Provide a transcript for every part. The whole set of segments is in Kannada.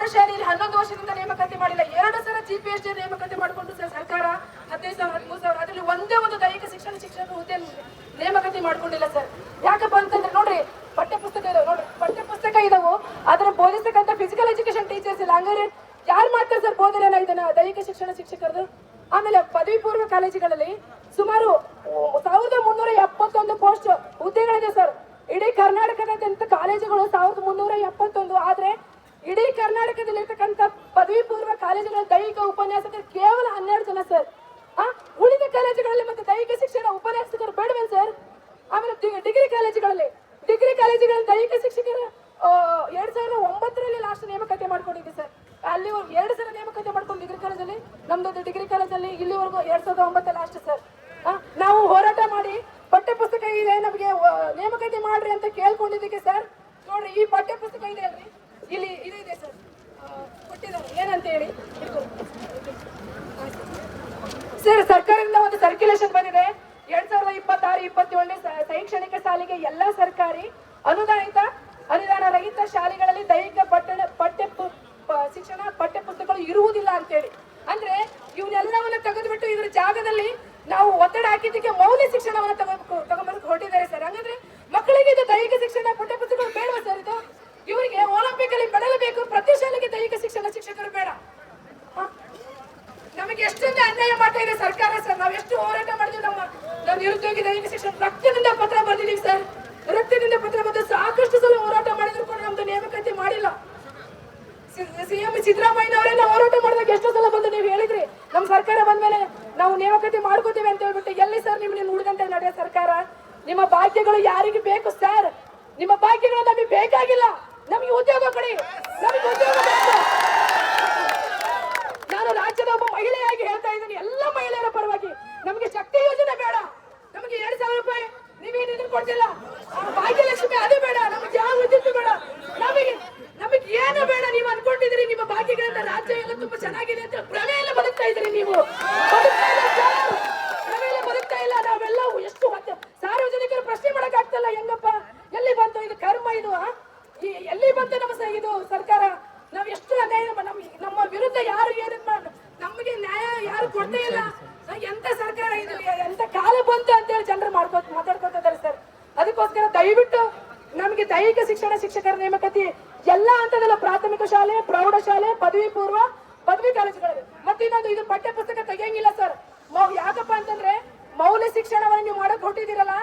ಪ್ರೌಢಶಾಲೆಯಲ್ಲಿ 11 ವರ್ಷದಿಂದ ನೇಮಕಾತಿ ಮಾಡಿಲ್ಲ. 2 ಸಲ GPSD ನೇಮಕಾತಿ ಮಾಡಿಕೊಂಡು ಸರ್ ಸರ್ಕಾರ 15,000 13,000 ಅದರಲ್ಲಿ ಒಂದೇ ಒಂದು ದೈಹಿಕ ಶಿಕ್ಷಣ ಶಿಕ್ಷಕ ಹುದ್ದೆ ನೇಮಕಾತಿ ಮಾಡ್ಕೊಂಡಿಲ್ಲ ಸರ್. ಯಾಕಪ್ಪ ಅಂತಂದ್ರೆ ನೋಡ್ರಿ ಪಠ್ಯಪುಸ್ತಕ ಇದಾವೆ, ನೋಡ್ರಿ ಪಠ್ಯಪುಸ್ತಕ ಇದಾವು, ಅದನ್ನ ಬೋಧಿಸತಕ್ಕಂಥ ಫಿಸಿಕಲ್ ಎಜುಕೇಶನ್ ಟೀಚರ್ಸ್ ಇಲ್ಲ. ಹಂಗಾರೆ ಯಾರು ಮಾಡ್ತಾರೆ ಸರ್ ಬೋಧನೆನ ಇದನ್ನ ದೈಹಿಕ ಶಿಕ್ಷಣ ಶಿಕ್ಷಕರದು? ಆಮೇಲೆ ಪದವಿ ಪೂರ್ವ ಕಾಲೇಜುಗಳಲ್ಲಿ ಸುಮಾರು 1371 ಪೋಸ್ಟ್ ಹುದ್ದೆಗಳಿದೆ ಸರ್. ಇಡೀ ಕರ್ನಾಟಕದಾದ್ಯಂತ ಕಾಲೇಜುಗಳು 1371, ಆದ್ರೆ ಇಡೀ ಕರ್ನಾಟಕದಲ್ಲಿರ್ತಕ್ಕಂಥ ಪದವಿ ಪೂರ್ವ ಕಾಲೇಜುಗಳ ದೈಹಿಕ ಉಪನ್ಯಾಸಕರು ಕೇವಲ 12 ಜನ ಸರ್. ಉಳಿದ ಕಾಲೇಜುಗಳಲ್ಲಿ ಮತ್ತೆ ದೈಹಿಕ ಶಿಕ್ಷಣ ಉಪನ್ಯಾಸಕರು ಬೇಡವೇನ್ ಸರ್? ಆಮೇಲೆ ಡಿಗ್ರಿ ಕಾಲೇಜುಗಳಲ್ಲಿ ದೈಹಿಕ ಶಿಕ್ಷಕರು 2009ರಲ್ಲಿ ಲಾಸ್ಟ್ ನೇಮಕಾತಿ ಮಾಡ್ಕೊಂಡಿದ್ದೆ ಸರ್. ಅಲ್ಲಿ 2 ಸಲ ನೇಮಕಾತಿ ಮಾಡ್ಕೊಂಡು ಡಿಗ್ರಿ ಕಾಲೇಜಲ್ಲಿ, ನಮ್ದು ಡಿಗ್ರಿ ಕಾಲೇಜಲ್ಲಿ ಇಲ್ಲಿವರೆಗೂ 2009 ಲಾಸ್ಟ್ ಸರ್. ನಾವು ಹೋರಾಟ ಮಾಡಿ ಪಠ್ಯಪುಸ್ತಕ ಇದೆ ನಮಗೆ ನೇಮಕಾತಿ ಮಾಡ್ರಿ ಅಂತ ಕೇಳ್ಕೊಂಡಿದ್ದಕ್ಕೆ ಸರ್ ನೋಡ್ರಿ ಈ ಪಠ್ಯಪುಸ್ತಕ ಇದೆ ಅಲ್ರಿ, ಇಲ್ಲಿ ಇದೆ ಸರ್, ಕೊಟ್ಟಿದ್ದಾರೆ ಏನಂತ ಹೇಳಿ ಸರ್. ಸರ್ಕಾರದಿಂದ ಒಂದು ಸರ್ಕ್ಯುಲೇಷನ್ ಬಂದಿದೆ 2026-27ನೇ ಶೈಕ್ಷಣಿಕ ಸಾಲಿಗೆ ಎಲ್ಲ ಸರ್ಕಾರಿ ಅನುದಾನ ರಹಿತ ಶಾಲೆಗಳಲ್ಲಿ ದೈಹಿಕ ಶಿಕ್ಷಣ ಪಠ್ಯಪುಸ್ತಕಗಳು ಇರುವುದಿಲ್ಲ ಅಂತೇಳಿ. ಅಂದ್ರೆ ಇವನ್ನೆಲ್ಲವನ್ನ ತೆಗೆದುಬಿಟ್ಟು ಇದ್ರ ಜಾಗದಲ್ಲಿ ನಾವು ಒತ್ತಡ ಹಾಕಿದ್ದಕ್ಕೆ ಮೌಲ್ಯ ಶಿಕ್ಷಣವನ್ನು ತಗೊಂಡ್ಬಂದು ಹೊರಟಿದ್ದಾರೆ ಸರ್. ಹಂಗಂದ್ರೆ ಮಕ್ಕಳಿಗೆ ಇದು ದೈಹಿಕ ಶಿಕ್ಷಣ ಪಠ್ಯಪುಸ್ತಕಗಳು ಬೇಡವಾ ಸರ್? ಇದು ಇವರಿಗೆ ಒಲಿಂಪಿಕ್ ಅಲ್ಲಿ ಮೆಡಲ್ ಬೇಕು, ಪ್ರತಿ ಶಾಲೆಗೆ ದೈಹಿಕ ಶಿಕ್ಷಣ ಶಿಕ್ಷಕರು ಬೇಡ. ನಮಗೆ ಎಷ್ಟೊಂದು ಅನ್ಯಾಯ ಮಾಡ್ತಾ ಇದೆ ಸರ್ಕಾರ ಸರ್. ನಾವು ಎಷ್ಟು ಹೋರಾಟ ಮಾಡಿದ್ವಿ, ನಮ್ಮ ನಿರುದ್ಯೋಗಿ ದೈಹಿಕ ಶಿಕ್ಷಣ ರಕ್ತದಿಂದ ಪತ್ರ ಬರ್ದಿದೀವಿ ಸರ್. ರಕ್ತದಿಂದ ಪತ್ರ ಬಂದು ಸಾಕಷ್ಟು ಸಲ ಹೋರಾಟ ಮಾಡಿದ್ರು ಕೂಡ ನಮ್ದು ನೇಮಕಾತಿ ಮಾಡಿಲ್ಲ. ಸಿಎಂ ಸಿದ್ದರಾಮಯ್ಯ ಅವರೇ ನಾವು ಹೋರಾಟ ಮಾಡಿದಾಗ ಎಷ್ಟೋ ಸಲ ಬಂದು ನೀವು ಹೇಳಿದ್ರಿ ನಮ್ಮ ಸರ್ಕಾರ ಬಂದ್ಮೇಲೆ ನಾವು ನೇಮಕಾತಿ ಮಾಡ್ಕೋತೀವಿ ಅಂತ ಹೇಳ್ಬಿಟ್ಟು. ಎಲ್ಲಿ ಸರ್ ನಿಮ್ಗೆ ನುಡಿದಂತೆ ನಡೆಯೋ ಸರ್ಕಾರ? ನಿಮ್ಮ ಭಾಗ್ಯಗಳು ಯಾರಿಗೆ ಬೇಕು ಸರ್? ನಿಮ್ಮ ಭಾಗ್ಯಗಳು ನಮಗೆ ಬೇಕಾಗಿಲ್ಲ. ನಮಗೆ ಉದ್ಯೋಗ ಕೊಡಿ, ನಮಗೆ ಉದ್ಯೋಗ ಬೇಕು. ನಾನು ರಾಜ್ಯದ ಒಬ್ಬ ಮಹಿಳೆಯಾಗಿ ಹೇಳ್ತಾ ಇದ್ದೀನಿ ಎಲ್ಲ ಮಹಿಳೆಯರ ಪರವಾಗಿ, ನಮಗೆ ಶಕ್ತಿ ಯೋಜನೆ ಬೇಡ, ನಮಗೆ 2,000 ರೂಪಾಯಿ ನೀವೇನು ಇದನ್ನು ಕೊಡ್ತಿಲ್ಲ, ಭಾಗ್ಯಲಕ್ಷ್ಮಿ ಅದು ಬೇಡ, ನಮಗೆ ಯಾವ ವಿದ್ಯುತ್ ಬೇಡ, ನಮಗೆ ಏನು ಬೇಡ. ನೀವು ಅನ್ಕೊಂಡಿದ್ರಿ ನಿಮ್ಮ ಭಾಗ್ಯಗಳಿಂದ ರಾಜ್ಯ ಎಲ್ಲ ತುಂಬಾ ಚೆನ್ನಾಗಿದೆ ಅಂತ ಭ್ರಮೆಯಲ್ಲ ಬದುಕ್ತಾ ಇದ್ರಿ ನೀವು. ಭ್ರಮೆಯಲ್ಲ ಬದುಕ್ತಾ ಇಲ್ಲ. ನಾವೆಲ್ಲ ಎಷ್ಟು ಸಾರ್ವಜನಿಕರು ಪ್ರಶ್ನೆ ಮಾಡಕ್ ಆಗ್ತಲ್ಲ, ಹೆಂಗಪ್ಪ ಎಲ್ಲಿ ಬಂತು ಇದು ಕರ್ಮ, ಇದು ಎಲ್ಲಿ ಬಂತು ನಮ್ಮ ಇದು ಸರ್ಕಾರ? ನಾವ್ ಎಷ್ಟು ಅನ್ಯಾಯ, ನಮ್ಮ ವಿರುದ್ಧ ಯಾರು ಏನು ನಮಗೆ ನ್ಯಾಯ ಯಾರು ಕೊಡ್ತೇ ಇಲ್ಲ. ಎಂತ ಸರ್ಕಾರ ಇದು, ಎಂತ ಕಾಲ ಬಂತು ಅಂತ ಹೇಳಿ ಜನರು ಮಾತಾಡ್ಕೊತಿದ್ದಾರೆ ಸರ್. ಅದಕ್ಕೋಸ್ಕರ ದಯವಿಟ್ಟು ನಮಗೆ ದೈಹಿಕ ಶಿಕ್ಷಣ ಶಿಕ್ಷಕರ ನೇಮಕಾತಿ ಎಲ್ಲಾ ಹಂತದಲ್ಲ, ಪ್ರಾಥಮಿಕ ಶಾಲೆ, ಪ್ರೌಢಶಾಲೆ, ಪದವಿ ಪೂರ್ವ, ಪದವಿ ಕಾಲೇಜುಗಳಲ್ಲಿ. ಮತ್ತೆ ಇನ್ನೊಂದು ಇದು ಪಠ್ಯಪುಸ್ತಕ ತೆಗಿಯಂಗಿಲ್ಲ ಸರ್. ಯಾಕಪ್ಪ ಅಂತಂದ್ರೆ ಮೌಲ್ಯ ಶಿಕ್ಷಣವನ್ನು ನೀವು ಮಾಡಕ್ ಹೊಟ್ಟಿದ್ದೀರಲ್ಲ,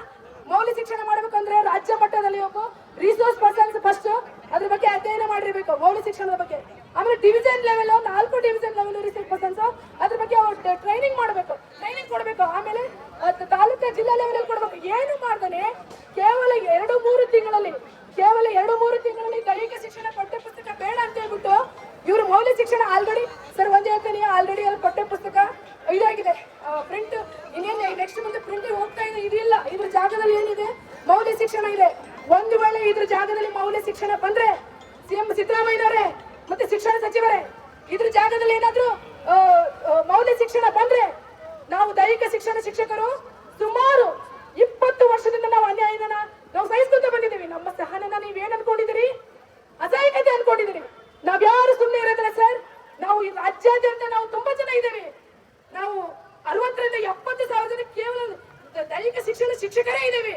ಮೌಲ್ಯ ಶಿಕ್ಷಣ ಮಾಡ್ಬೇಕಂದ್ರೆ ರಾಜ್ಯ ಮಟ್ಟದಲ್ಲಿ ಒಬ್ಬ ರಿಸೋರ್ಸ್ ಪರ್ಸನ್ಸ್ ಫಸ್ಟ್ ಅದ್ರ ಬಗ್ಗೆ ಅಧ್ಯಯನ ಮಾಡಿರ್ಬೇಕು ಮೌಲ್ಯ ಶಿಕ್ಷಣದ ಬಗ್ಗೆ. ಆಮೇಲೆ division level 4 division level resource persons ಅದ್ರ ಬಗ್ಗೆ ಟ್ರೈನಿಂಗ್ ಕೊಡಬೇಕು. ಆಮೇಲೆ ತಾಲೂಕಾ ಜಿಲ್ಲಾ ಲೆವೆಲ್ ಕೊಡ್ಬೇಕು. ಏನು ಮಾಡ್ತಾನೆ ಕೇವಲ 2-3 ತಿಂಗಳಲ್ಲಿ ದೈಹಿಕ ಶಿಕ್ಷಣ ಪಠ್ಯಪುಸ್ತಕ ಬೇಡ ಅಂತ ಹೇಳ್ಬಿಟ್ಟು ಇವರು ಮೌಲ್ಯ ಶಿಕ್ಷಣ ಆಲ್ರೆಡಿ ಸರ್ ಒಂದೇ ಹೇಳ್ತಾನೆ, ಆಲ್ರೆಡಿ ಅಲ್ಲಿ ಪಠ್ಯಪುಸ್ತಕ ಇದಾಗಿದೆ, ಪ್ರಿಂಟ್ ಇನ್ನೇನು ನೆಕ್ಸ್ಟ್ ಮುಂದೆ ಪ್ರಿಂಟ್ ಹೋಗ್ತಾ ಇದೆ. ಇದಿಲ್ಲ, ಇದ್ರ ಜಾಗದಲ್ಲಿ ಏನಿದೆ ಮೌಲ್ಯ ಶಿಕ್ಷಣ ಇದೆ. ಒಂದು ವೇಳೆ ಇದ್ರ ಜಾಗದಲ್ಲಿ ಮೌಲ್ಯ ಶಿಕ್ಷಣ ಬಂದ್ರೆ ಸಿಎಂ ಸಿದ್ದರಾಮಯ್ಯನವರೇ ಮತ್ತೆ ಶಿಕ್ಷಣ ಸಚಿವರೇ ಇದ್ರ ಜಾಗದಲ್ಲಿ ಏನಾದ್ರು ಮೌಲ್ಯ ಶಿಕ್ಷಣ ಬಂದ್ರೆ ನಾವು ದೈಹಿಕ ಶಿಕ್ಷಣ ಶಿಕ್ಷಕರು ಸುಮಾರು 20 ವರ್ಷದಿಂದ ನಾವು ಅನ್ಯಾಯನ ನಾವು ಸಹಿಸ್ಕೊಂತ ಬಂದಿದ್ದೀವಿ. ನಮ್ಮ ಸಹನನ ನೀವೇನ್ ಅನ್ಕೊಂಡಿದ್ದೀರಿ? ಅಸಹಾಯಕತೆ ಅನ್ಕೊಂಡಿದ್ದೀರಿ. ನಾವ್ಯಾರು ಸುಮ್ಮನೆ ಇರೋದಿಲ್ಲ ಸರ್. ನಾವು ಈ ರಾಜ್ಯಾದ್ಯಂತ ನಾವು ತುಂಬಾ ಜನ ಇದ್ದೇವೆ. ನಾವು 60ರಿಂದ 70 ಸಾವಿರ ಜನ ಕೇವಲ ದೈಹಿಕ ಶಿಕ್ಷಣ ಶಿಕ್ಷಕರೇ ಇದ್ದೇವೆ.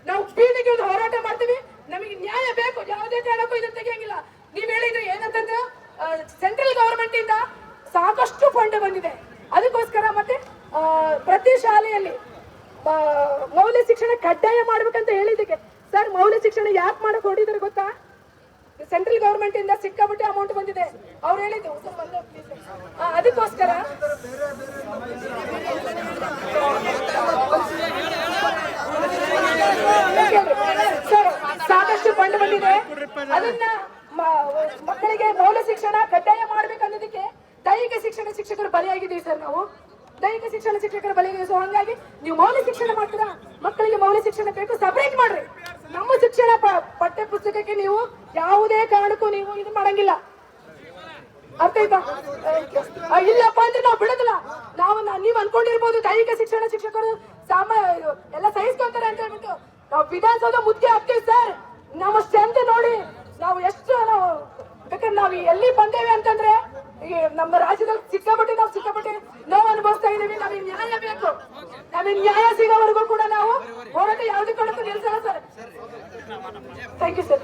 ನಾವು ಬೀದಿಗೆ ಹೋರಾಟ ಮಾಡ್ತೀವಿ. ನಮಗೆ ನ್ಯಾಯ ಬೇಕು, ಯಾವುದೇ ಕಾರಣಕ್ಕೂ ಇದನ್ನು ತೆಗೆಯಂಗಿಲ್ಲ. ನೀವ್ ಹೇಳಿದ್ರೆ ಏನಂತಂದ್ರೆ ಸೆಂಟ್ರಲ್ ಗವರ್ಮೆಂಟ್ ಇಂದ ಸಾಕಷ್ಟು ಫಂಡ್ ಬಂದಿದೆ. ಅದಕ್ಕೋಸ್ಕರ ಮತ್ತೆ ಪ್ರತಿ ಶಾಲೆಯಲ್ಲಿ ಮೌಲ್ಯ ಶಿಕ್ಷಣ ಕಡ್ಡಾಯ ಮಾಡ್ಬೇಕಂತ ಹೇಳಿದ್ದಕ್ಕೆ ಸರ್, ಮೌಲ್ಯ ಶಿಕ್ಷಣ ಯಾಕೆ ಮಾಡಕ್ ಹೊಡಿದ್ರೆ ಗೊತ್ತಾ? ಸೆಂಟ್ರಲ್ ಗವರ್ಮೆಂಟ್ ಇಂದ ಸಿಕ್ಕಾಪಟ್ಟೆ ಅಮೌಂಟ್ ಬಂದಿದೆ. ಅವ್ರು ಹೇಳಿದ್ದು ಅದಕ್ಕೋಸ್ಕರ ಸರ್ ಸಾಕಷ್ಟು ಫಂಡ್ ಬಂದಿದೆ. ಅದನ್ನ ಮಕ್ಕಳಿಗೆ ಮೌಲ್ಯ ಶಿಕ್ಷಣ ಕಡ್ಡಾಯ ಮಾಡ್ಬೇಕನ್ನೋದಕ್ಕೆ ದೈಹಿಕ ಶಿಕ್ಷಣ ಶಿಕ್ಷಕರು ಬಲಿಯಾಗಿದ್ದೀವಿ ಸರ್. ನಾವು ದೈಹಿಕ ಶಿಕ್ಷಣ ಶಿಕ್ಷಕರ ಬಲಿಯಾಗಿದ್ದೀವಿ. ಸೊ ಹಂಗಾಗಿ ನೀವು ಮೌಲ್ಯ ಶಿಕ್ಷಣ ಮಾಡ್ತೀರಾ, ಮಕ್ಕಳಿಗೆ ಮೌಲ್ಯ ಶಿಕ್ಷಣ ಬೇಕು, ಸಪರೇಟ್ ಮಾಡ್ರಿ. ನಮ್ಮ ಶಿಕ್ಷಣ ಪಠ್ಯ ಪುಸ್ತಕಕ್ಕೆ ನೀವು ಯಾವುದೇ ಕಾರಣಕ್ಕೂ ನೀವು ಇದು ಮಾಡಂಗಿಲ್ಲ. ಅರ್ಥ ಆಯ್ತಾ? ಇಲ್ಲಪ್ಪ ಅಂದ್ರೆ ನಾವು ಬಿಡೋದಿಲ್ಲ. ನೀವ್ ಅನ್ಕೊಂಡಿರ್ಬೋದು ದೈಹಿಕ ಶಿಕ್ಷಣ ಶಿಕ್ಷಕರು ಎಲ್ಲ ಸಹಿಸ್ಕೊಂತಾರೆ ಅಂತ ಹೇಳ್ಬಿಟ್ಟು ನಾವು ವಿಧಾನಸೌಧ ಮುದ್ದೆ ಹಾಕ್ತೀವಿ ಸರ್. ನಮ್ಮ ಸ್ಟ್ರೆಂತ್ ನೋಡಿ ನಾವು ಎಷ್ಟು ಬೇಕಾದ್ರೆ ನಾವು ಎಲ್ಲಿ ಬಂದೇವೆ ಅಂತಂದ್ರೆ ಈ ನಮ್ಮ ರಾಜ್ಯದಲ್ಲಿ ಸಿಕ್ಕಾಪಟ್ಟೆ ನೋವು ಅನುಭವಿಸ್ತಾ ಇದೀವಿ. ನಮಗೆ ನ್ಯಾಯ ಬೇಕು. ನಮಗೆ ನ್ಯಾಯ ಸಿಗೋವರೆಗೂ ಕೂಡ ನಾವು ಹೋರಾಟ ಯಾವುದೇ ಕಾರಣಕ್ಕೂ ನಿಲ್ಸಲ್ಲ ಸರ್. Thank you sir.